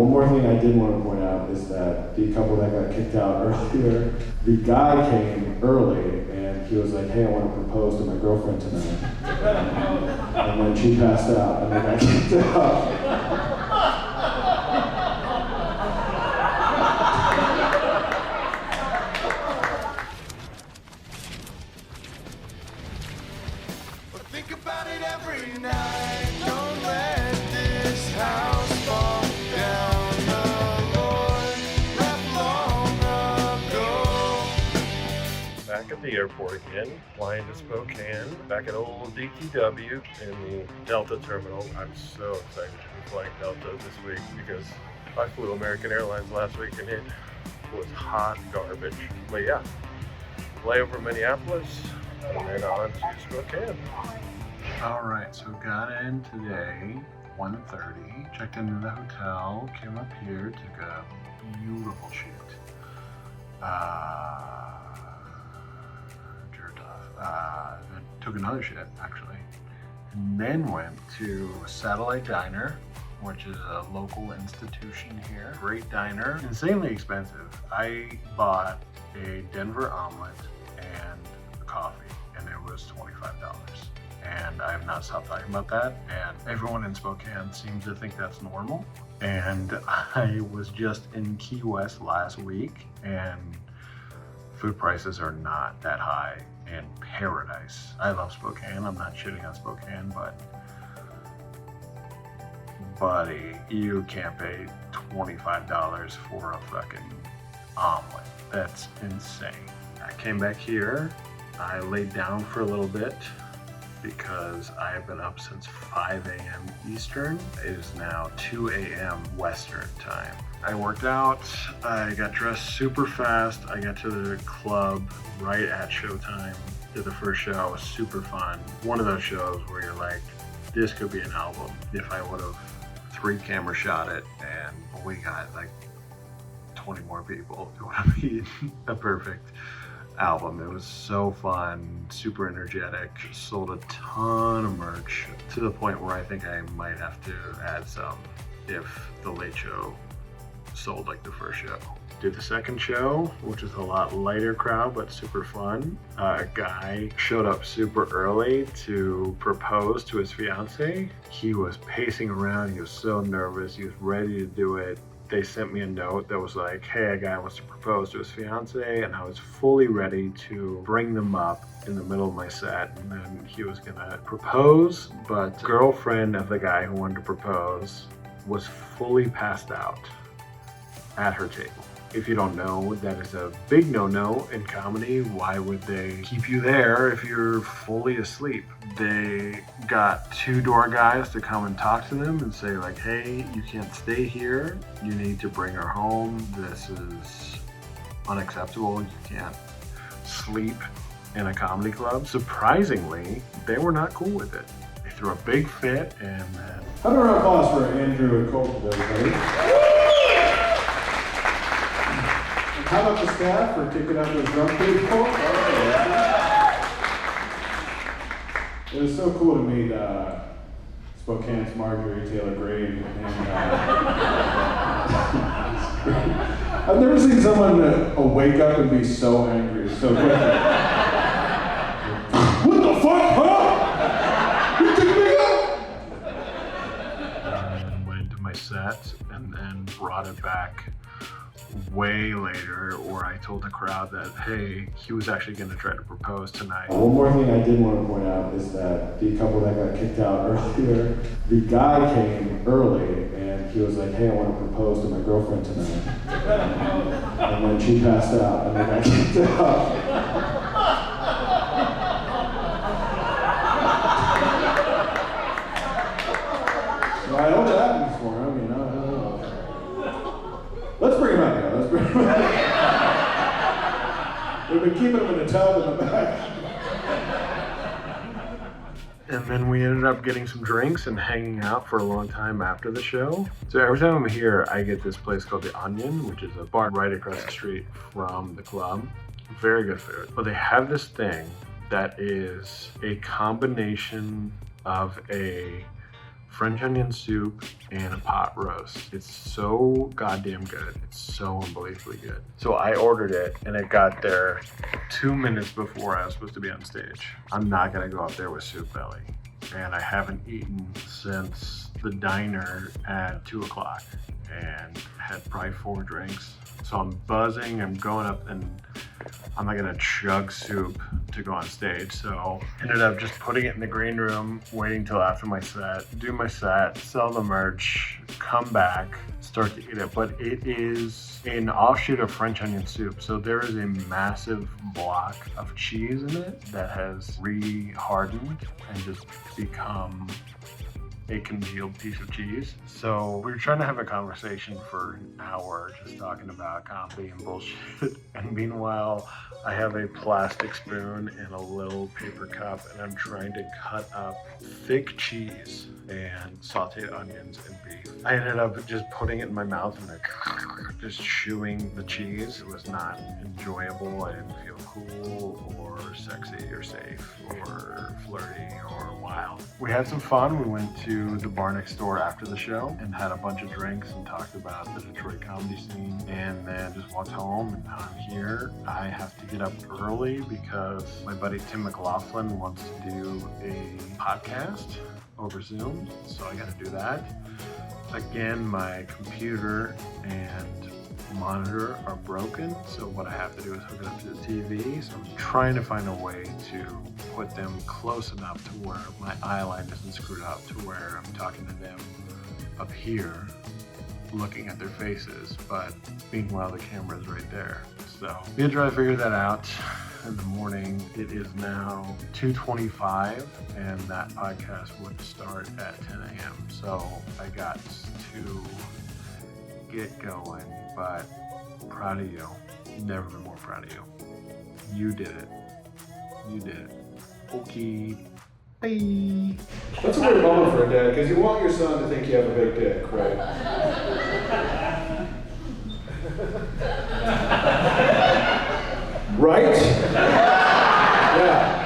One more thing I did want to point out is that the couple that got kicked out earlier, the guy came early and he was like, hey, I want to propose to my girlfriend tonight. And then she passed out and then I kicked out. Think about it every night. Don't let this house fall down. The Lord left long ago. Back at the airport again, flying to Spokane, back at old DTW in the Delta terminal. I'm so excited to be flying Delta this week because I flew American Airlines last week and it was hot garbage. But yeah, layover Minneapolis and then on to Spokane. All right, so got in today, 1:30, checked into the hotel, came up here, took a beautiful shoot. Jerked off. Then took another shit, actually. And then went to Satellite Diner, which is a local institution here. Great diner, insanely expensive. I bought a Denver omelet and a coffee, and it was $25. And I have not stopped talking about that, and everyone in Spokane seems to think that's normal. And I was just in Key West last week, and food prices are not that high in paradise. I love Spokane, I'm not shitting on Spokane, but buddy, you can't pay $25 for a fucking omelet. That's insane. I came back here, I laid down for a little bit, because I have been up since 5 a.m. Eastern. It is now 2 a.m. Western time. I worked out, I got dressed super fast, I got to the club right at showtime. Did the first show, it was super fun. One of those shows where you're like, this could be an album if I would have 3-camera shot it, and we got like 20 more people. It would have been a perfect album. It was so fun, super energetic, sold a ton of merch to the point where I think I might have to add some if the late show sold like the first show. Did the second show, which is a lot lighter crowd but super fun. A guy showed up super early to propose to his fiance. He was pacing around, he was so nervous, he was ready to do it. They sent me a note that was like, hey, a guy wants to propose to his fiance, and I was fully ready to bring them up in the middle of my set, and then he was gonna propose, but the girlfriend of the guy who wanted to propose was fully passed out at her table. If you don't know, that is a big no-no in comedy. Why would they keep you there if you're fully asleep? They got 2 door guys to come and talk to them and say like, hey, you can't stay here. You need to bring her home. This is unacceptable. You can't sleep in a comedy club. Surprisingly, they were not cool with it. They threw a big fit, and then... How do round of applause for Andrew and Colton, everybody? How about the staff for kicking out those drunk people? It was so cool to meet Spokane's Marjorie Taylor Greene. And, I've never seen someone wake up and be so angry so quickly. What the fuck, huh? You kicked me out? And went into my set and then brought it back way later, or I told the crowd that, hey, he was actually going to try to propose tonight. One more thing I did want to point out is that the couple that got kicked out earlier, the guy came early and he was like, hey, I want to propose to my girlfriend tonight. And then she passed out and then I kicked out. So I hope that happens for him, you know. Let's bring him out here. Let's bring him out here. We've been keeping him in the tub in the back. And then we ended up getting some drinks and hanging out for a long time after the show. So every time I'm here, I get this place called The Onion, which is a bar right across the street from the club. Very good food. But they have this thing that is a combination of a French onion soup and a pot roast. It's so goddamn good. It's so unbelievably good. So I ordered it and it got there 2 minutes before I was supposed to be on stage. I'm not gonna go up there with soup belly. And I haven't eaten since the diner at 2 o'clock and had probably 4 drinks. So I'm buzzing, I'm going up and I'm not gonna chug soup to go on stage. So ended up just putting it in the green room, waiting till after my set, do my set, sell the merch, come back, start to eat it. But it is an offshoot of French onion soup. So there is a massive block of cheese in it that has re-hardened and just become a congealed piece of cheese. So we were trying to have a conversation for an hour, just talking about comedy and bullshit. And meanwhile, I have a plastic spoon and a little paper cup, and I'm trying to cut up thick cheese and sauteed onions and beef. I ended up just putting it in my mouth and like just chewing the cheese. It was not enjoyable. I didn't feel cool or sexy or safe or flirty or wild. We had some fun. We went to the bar next door after the show and had a bunch of drinks and talked about the Detroit comedy scene, and then just walked home. And now I'm here. I have to get up early because my buddy Tim McLaughlin wants to do a podcast over Zoom, so I gotta do that. Again, my computer and monitor are broken, so what I have to do is hook it up to the TV. So I'm trying to find a way to put them close enough to where my eye line isn't screwed up, to where I'm talking to them up here, looking at their faces, but meanwhile the camera's right there. So I'm gonna try to figure that out in the morning. It is now 2:25 and that podcast would start at 10 a.m. So I got to get going, but proud of you. Never been more proud of you. You did it. You did it. Okay. Bye. That's a weird moment for a dad, because you want your son to think you have a big dick, right? Right? Yeah.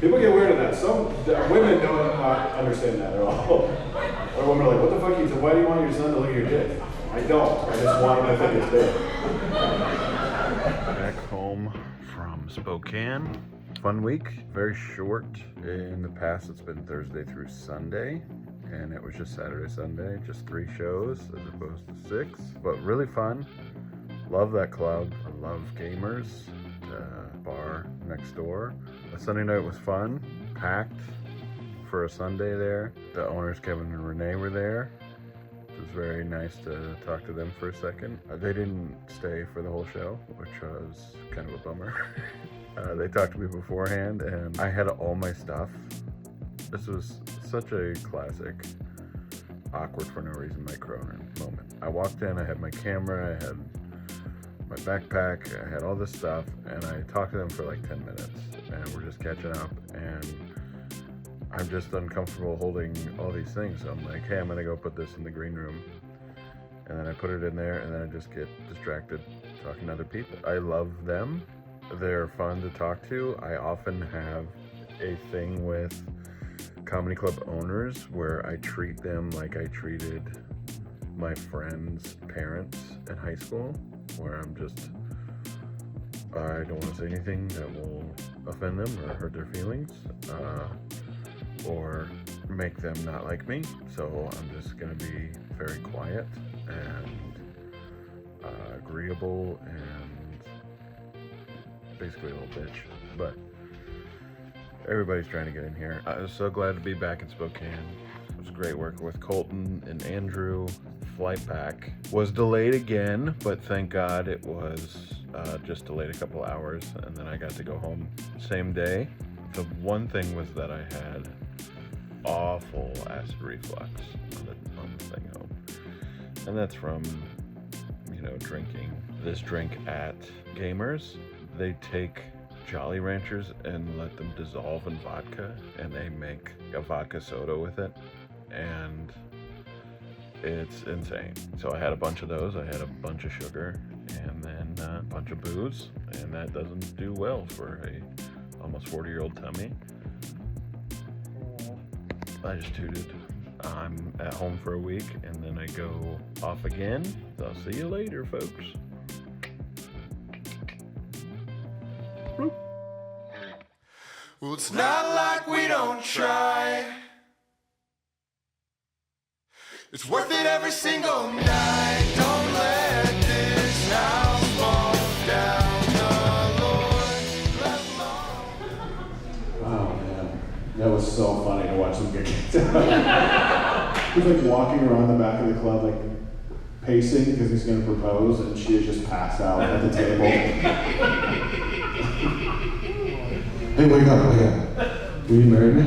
People get weird in that. Some women don't understand that at all. Or women are like, what the fuck? Why do you want your son to look at your dick? I don't. I just want him to think it's big. Back home from Spokane. Fun week, very short. In the past, it's been Thursday through Sunday, and it was just Saturday, Sunday, just 3 shows as opposed to 6, but really fun. Love that club. I love gamers. The bar next door. The Sunday night was fun, packed for a Sunday there. The owners, Kevin and Renee, were there. It was very nice to talk to them for a second. They didn't stay for the whole show, which was kind of a bummer. They talked to me beforehand, and I had all my stuff. This was such a classic, awkward for no reason Mike Cronin moment. I walked in, I had my camera, I had my backpack, I had all this stuff, and I talked to them for like 10 minutes, and we're just catching up, and I'm just uncomfortable holding all these things. So I'm like, hey, I'm gonna go put this in the green room. And then I put it in there, and then I just get distracted talking to other people. I love them. They're fun to talk to. I often have a thing with comedy club owners where I treat them like I treated my friends' parents in high school, where I don't want to say anything that will offend them or hurt their feelings, or make them not like me. So I'm just gonna be very quiet and agreeable and basically a little bitch. But everybody's trying to get in here. I was so glad to be back in Spokane. It was great working with Colton and Andrew. Flight back was delayed again, but thank God it was just delayed a couple hours, and then I got to go home same day. The one thing was that I had awful acid reflux on the thing home, and that's from drinking this drink at Gamers. They take Jolly Ranchers and let them dissolve in vodka, and they make a vodka soda with it, and it's insane. So I had a bunch of those. I had a bunch of sugar and then a bunch of booze, and that doesn't do well for a almost 40-year-old tummy. I just tooted. I'm at home for a week and then I go off again. So I'll see you later, folks. Bloop. Well, it's not like we don't try. It's worth it every single night. Don't let this house fall down. The Lord left long. Oh man, that was so funny to watch them get kicked out. He was like walking around the back of the club, like pacing because he's going to propose, and she had just passed out at the table. Hey, wake up, wake up. Will you marry me?